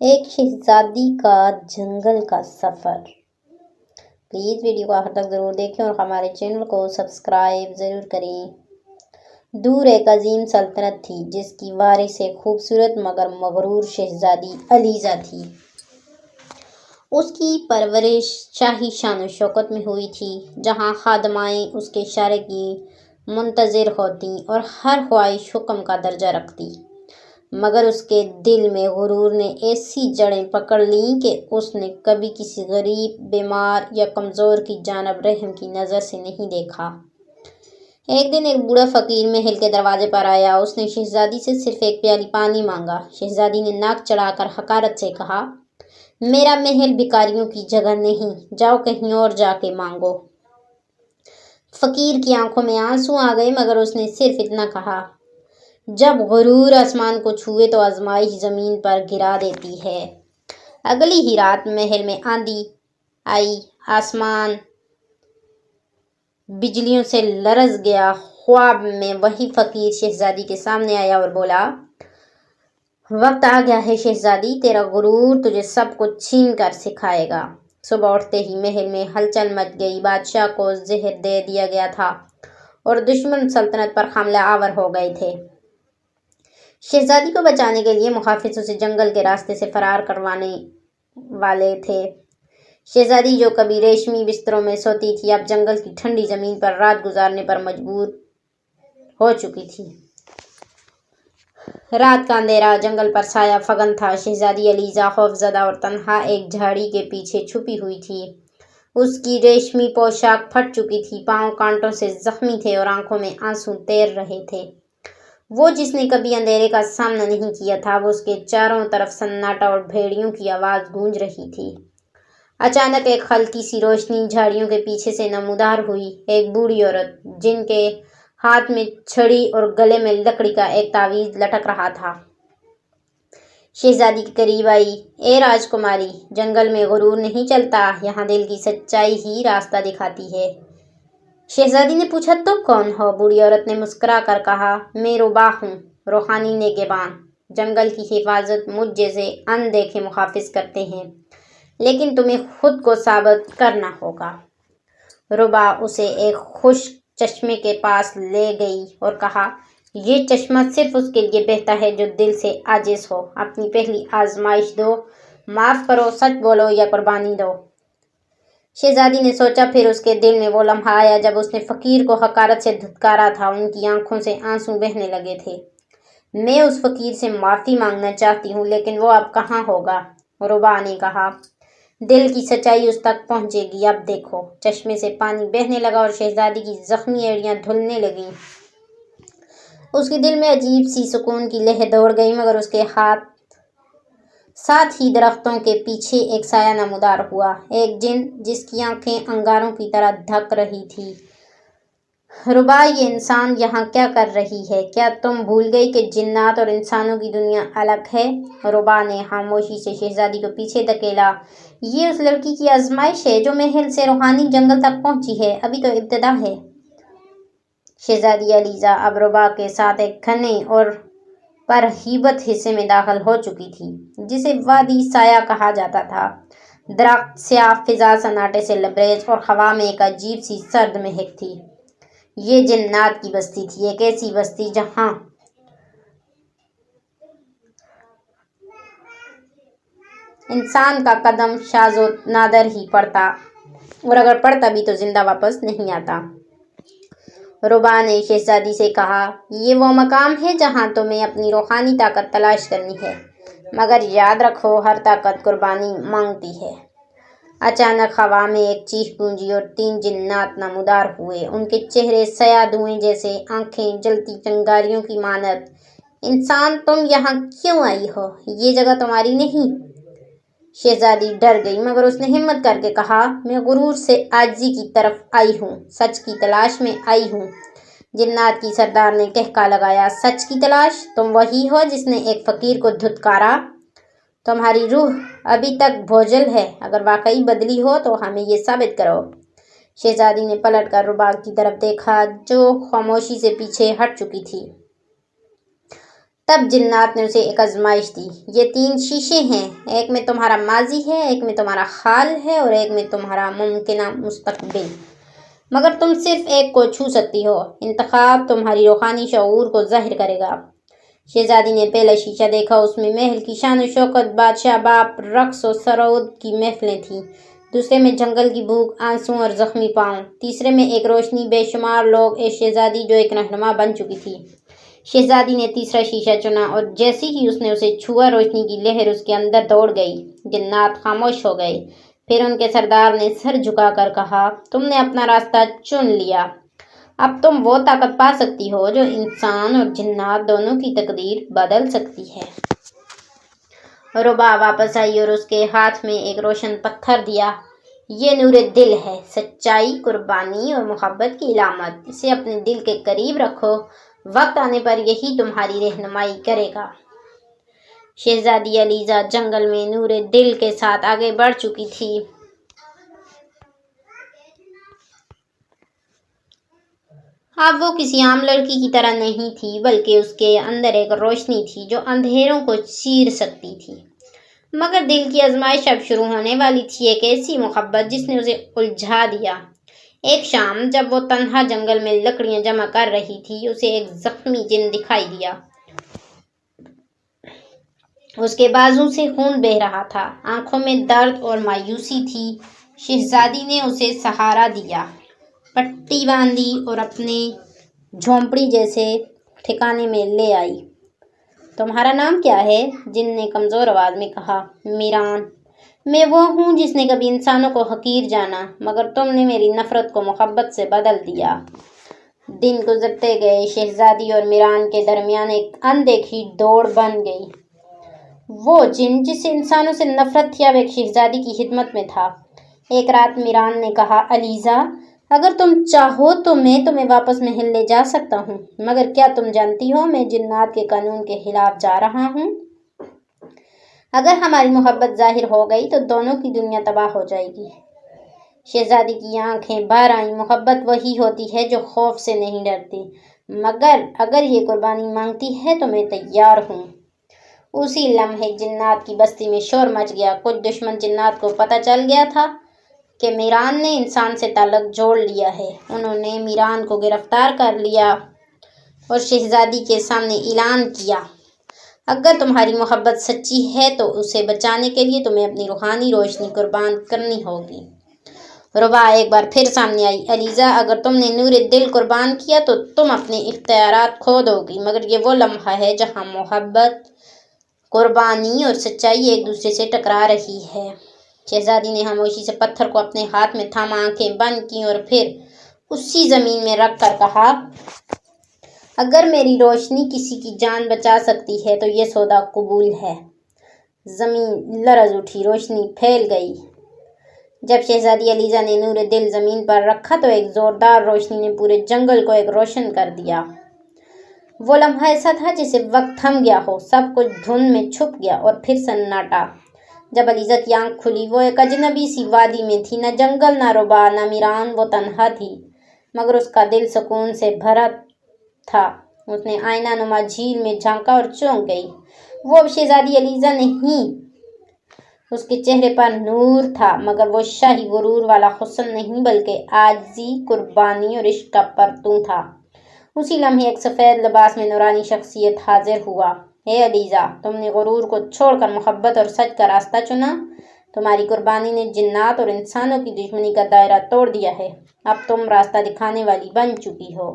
ایک شہزادی کا جنگل کا سفر۔ پلیز ویڈیو کو آخر تک ضرور دیکھیں اور ہمارے چینل کو سبسکرائب ضرور کریں۔ دور ایک عظیم سلطنت تھی جس کی وارث ایک خوبصورت مگر مغرور شہزادی علیزہ تھی۔ اس کی پرورش شاہی شان و شوکت میں ہوئی تھی، جہاں خادمائیں اس کے اشارے کی منتظر ہوتیں اور ہر خواہش حکم کا درجہ رکھتی۔ مگر اس کے دل میں غرور نے ایسی جڑیں پکڑ لیں کہ اس نے کبھی کسی غریب، بیمار یا کمزور کی جانب رحم کی نظر سے نہیں دیکھا۔ ایک دن ایک بوڑھا فقیر محل کے دروازے پر آیا۔ اس نے شہزادی سے صرف ایک پیالی پانی مانگا۔ شہزادی نے ناک چڑھا کر حقارت سے کہا، میرا محل بھکاریوں کی جگہ نہیں، جاؤ کہیں اور جا کے مانگو۔ فقیر کی آنکھوں میں آنسو آ گئے، مگر اس نے صرف اتنا کہا، جب غرور آسمان کو چھوئے تو آزمائش زمین پر گرا دیتی ہے۔ اگلی ہی رات محل میں آندھی آئی، آسمان بجلیوں سے لرز گیا۔ خواب میں وہی فقیر شہزادی کے سامنے آیا اور بولا، وقت آ گیا ہے شہزادی، تیرا غرور تجھے سب کچھ چھین کر سکھائے گا۔ صبح اٹھتے ہی محل میں ہلچل مچ گئی۔ بادشاہ کو زہر دے دیا گیا تھا اور دشمن سلطنت پر حملہ آور ہو گئے تھے۔ شہزادی کو بچانے کے لیے محافظ اسے جنگل کے راستے سے فرار کروانے والے تھے۔ شہزادی جو کبھی ریشمی بستروں میں سوتی تھی، اب جنگل کی ٹھنڈی زمین پر رات گزارنے پر مجبور ہو چکی تھی۔ رات کا اندھیرا، جنگل پر سایہ فگن تھا۔ شہزادی علیزہ خوفزدہ اور تنہا ایک جھاڑی کے پیچھے چھپی ہوئی تھی۔ اس کی ریشمی پوشاک پھٹ چکی تھی، پاؤں کانٹوں سے زخمی تھے اور آنکھوں میں آنسو تیر رہے تھے۔ وہ جس نے کبھی اندھیرے کا سامنا نہیں کیا تھا، وہ اس کے چاروں طرف سناٹا اور بھیڑیوں کی آواز گونج رہی تھی۔ اچانک ایک ہلکی سی روشنی جھاڑیوں کے پیچھے سے نمودار ہوئی۔ ایک بوڑھی عورت، جن کے ہاتھ میں چھڑی اور گلے میں لکڑی کا ایک تعویذ لٹک رہا تھا، شہزادی کے قریب آئی۔ اے راجکماری، جنگل میں غرور نہیں چلتا، یہاں دل کی سچائی ہی راستہ دکھاتی ہے۔ شہزادی نے پوچھا، تم کون ہو؟ بوڑھی عورت نے مسکرا کر کہا، میں ربا ہوں، روحانی نگہبان۔ جنگل کی حفاظت مجھ جیسے ان دیکھے محافظ کرتے ہیں، لیکن تمہیں خود کو ثابت کرنا ہوگا۔ ربا اسے ایک خشک چشمے کے پاس لے گئی اور کہا، یہ چشمہ صرف اس کے لیے بہتا ہے جو دل سے عاجز ہو۔ اپنی پہلی آزمائش دو، معاف کرو، سچ بولو یا قربانی دو۔ شہزادی نے سوچا، پھر اس کے دل میں وہ لمحہ آیا جب اس نے فقیر کو حقارت سے دھتکارا تھا۔ ان کی آنکھوں سے آنسو بہنے لگے تھے۔ میں اس فقیر سے معافی مانگنا چاہتی ہوں، لیکن وہ اب کہاں ہوگا؟ ربا نے کہا، دل کی سچائی اس تک پہنچے گی، اب دیکھو۔ چشمے سے پانی بہنے لگا اور شہزادی کی زخمی ایڑیاں دھلنے لگیں۔ اس کے دل میں عجیب سی سکون کی لہر دوڑ گئی، مگر اس کے ساتھ ہی درختوں کے پیچھے ایک سایہ نمودار ہوا، ایک جن جس کی آنکھیں انگاروں کی طرح دھک رہی تھی۔ ربا، یہ انسان یہاں کیا کر رہی ہے؟ کیا تم بھول گئی کہ جنات اور انسانوں کی دنیا الگ ہے؟ ربا نے خاموشی سے شہزادی کو پیچھے دھکیلا۔ یہ اس لڑکی کی آزمائش ہے جو محل سے روحانی جنگل تک پہنچی ہے، ابھی تو ابتدا ہے۔ شہزادی علیزہ اب ربا کے ساتھ ایک گھنے اور پرہیبت حصے میں داخل ہو چکی تھی، جسے وادی سایہ کہا جاتا تھا۔ درخت سیاہ، فضا سناٹے سے لبریز اور ہوا میں ایک عجیب سی سرد مہک تھی۔ یہ جنات کی بستی تھی، ایک ایسی بستی جہاں انسان کا قدم شاذ و نادر ہی پڑتا، اور اگر پڑتا بھی تو زندہ واپس نہیں آتا۔ ربا نے شہزادی سے کہا، یہ وہ مقام ہے جہاں تمہیں اپنی روحانی طاقت تلاش کرنی ہے، مگر یاد رکھو، ہر طاقت قربانی مانگتی ہے۔ اچانک ہوا میں ایک چیخ گونجی اور 3 جنات نمودار ہوئے۔ ان کے چہرے سیاہ دھوئیں جیسے، آنکھیں جلتی چنگاریوں کی مانند۔ انسان، تم یہاں کیوں آئی ہو؟ یہ جگہ تمہاری نہیں۔ شہزادی ڈر گئی، مگر اس نے ہمت کر کے کہا، میں غرور سے عاجزی کی طرف آئی ہوں، سچ کی تلاش میں آئی ہوں۔ جنات کی سردار نے کہکا لگایا، سچ کی تلاش؟ تم وہی ہو جس نے ایک فقیر کو دھتکارا؟ تمہاری روح ابھی تک بوجھل ہے، اگر واقعی بدلی ہو تو ہمیں یہ ثابت کرو۔ شہزادی نے پلٹ کر ربا کی طرف دیکھا، جو خاموشی سے پیچھے ہٹ چکی تھی۔ تب جنات نے اسے ایک آزمائش دی۔ یہ 3 شیشے ہیں، ایک میں تمہارا ماضی ہے، ایک میں تمہارا حال ہے اور ایک میں تمہارا ممکنہ مستقبل، مگر تم صرف ایک کو چھو سکتی ہو۔ انتخاب تمہاری روحانی شعور کو ظاہر کرے گا۔ شہزادی نے پہلا شیشہ دیکھا، اس میں محل کی شان و شوکت، بادشاہ باپ، رقص و سرود کی محفلیں تھیں۔ دوسرے میں جنگل کی بھوک، آنسو اور زخمی پاؤں۔ تیسرے میں ایک روشنی، بے شمار لوگ، ایک شہزادی جو ایک رہنما بن چکی تھی۔ شہزادی نے تیسرا شیشہ چنا اور جیسے ہی اس نے اسے چھوا، روشنی کی لہر اس کے اندر دوڑ گئی۔ جنات خاموش ہو گئے۔ پھر ان کے سردار نے سر جھکا کر کہا، تم نے اپنا راستہ چن لیا۔ اب تم وہ طاقت پا سکتی ہو جو انسان اور جنات دونوں کی تقدیر بدل سکتی ہے۔ ربا واپس آئی اور اس کے ہاتھ میں ایک روشن پتھر دیا۔ یہ نور دل ہے، سچائی، قربانی اور محبت کی علامت۔ اسے اپنے دل کے قریب رکھو، وقت آنے پر یہی تمہاری رہنمائی کرے گا۔ شہزادی علیزہ جنگل میں نور دل کے ساتھ آگے بڑھ چکی تھی۔ اب وہ کسی عام لڑکی کی طرح نہیں تھی، بلکہ اس کے اندر ایک روشنی تھی جو اندھیروں کو چیر سکتی تھی۔ مگر دل کی آزمائش اب شروع ہونے والی تھی، ایک ایسی محبت جس نے اسے الجھا دیا۔ ایک شام جب وہ تنہا جنگل میں لکڑیاں جمع کر رہی تھی، اسے ایک زخمی جن دکھائی دیا۔ اس کے بازو سے خون بہہ رہا تھا، آنکھوں میں درد اور مایوسی تھی۔ شہزادی نے اسے سہارا دیا، پٹی باندھی اور اپنے جھونپڑی جیسے ٹھکانے میں لے آئی۔ تمہارا نام کیا ہے؟ جن نے کمزور آواز میں کہا۔ میران۔ میں وہ ہوں جس نے کبھی انسانوں کو حقیر جانا، مگر تم نے میری نفرت کو محبت سے بدل دیا۔ دن گزرتے گئے، شہزادی اور میران کے درمیان ایک اندیکھی دوڑ بن گئی۔ وہ جن جسے انسانوں سے نفرت تھی اب ایک شہزادی کی خدمت میں تھا۔ ایک رات میران نے کہا، علیزہ، اگر تم چاہو تو میں تمہیں واپس محل لے جا سکتا ہوں، مگر کیا تم جانتی ہو میں جنات کے قانون کے خلاف جا رہا ہوں؟ اگر ہماری محبت ظاہر ہو گئی تو دونوں کی دنیا تباہ ہو جائے گی۔ شہزادی کی آنکھیں بھر آئیں۔ محبت وہی ہوتی ہے جو خوف سے نہیں ڈرتی، مگر اگر یہ قربانی مانگتی ہے تو میں تیار ہوں۔ اسی لمحے جنات کی بستی میں شور مچ گیا۔ کچھ دشمن جنات کو پتہ چل گیا تھا کہ میران نے انسان سے تعلق جوڑ لیا ہے۔ انہوں نے میران کو گرفتار کر لیا اور شہزادی کے سامنے اعلان کیا، اگر تمہاری محبت سچی ہے تو اسے بچانے کے لیے تمہیں اپنی روحانی روشنی قربان کرنی ہوگی۔ ربا ایک بار پھر سامنے آئی۔ علیزہ، اگر تم نے نور دل قربان کیا تو تم اپنے اختیارات کھو دو گی، مگر یہ وہ لمحہ ہے جہاں محبت، قربانی اور سچائی ایک دوسرے سے ٹکرا رہی ہے۔ شہزادی نے خاموشی سے پتھر کو اپنے ہاتھ میں تھاما، آنکھیں بند کیں اور پھر اسی زمین میں رکھ کر کہا، اگر میری روشنی کسی کی جان بچا سکتی ہے تو یہ سودا قبول ہے۔ زمین لرز اٹھی، روشنی پھیل گئی۔ جب شہزادی علیزہ نے نور دل زمین پر رکھا تو ایک زوردار روشنی نے پورے جنگل کو ایک روشن کر دیا۔ وہ لمحہ ایسا تھا جیسے وقت تھم گیا ہو، سب کچھ دھند میں چھپ گیا اور پھر سناٹا۔ جب علیزہ کی آنکھ کھلی، وہ ایک اجنبی سی وادی میں تھی، نہ جنگل، نہ ربا، نہ میران، وہ تنہا تھی، مگر اس کا دل سکون سے بھرا تھا۔ اس نے آئینہ نما جھیل میں جھانکا اور چونک گئی۔ وہ اب شہزادی علیزہ نہیں، اس کے چہرے پر نور تھا، مگر وہ شاہی غرور والا حسن نہیں، بلکہ عاجزی، قربانی اور عشق کا پرتوں تھا۔ اسی لمحے ایک سفید لباس میں نورانی شخصیت حاضر ہوا۔ اے علیزہ، تم نے غرور کو چھوڑ کر محبت اور سچ کا راستہ چنا۔ تمہاری قربانی نے جنات اور انسانوں کی دشمنی کا دائرہ توڑ دیا ہے۔ اب تم راستہ دکھانے والی بن چکی ہو۔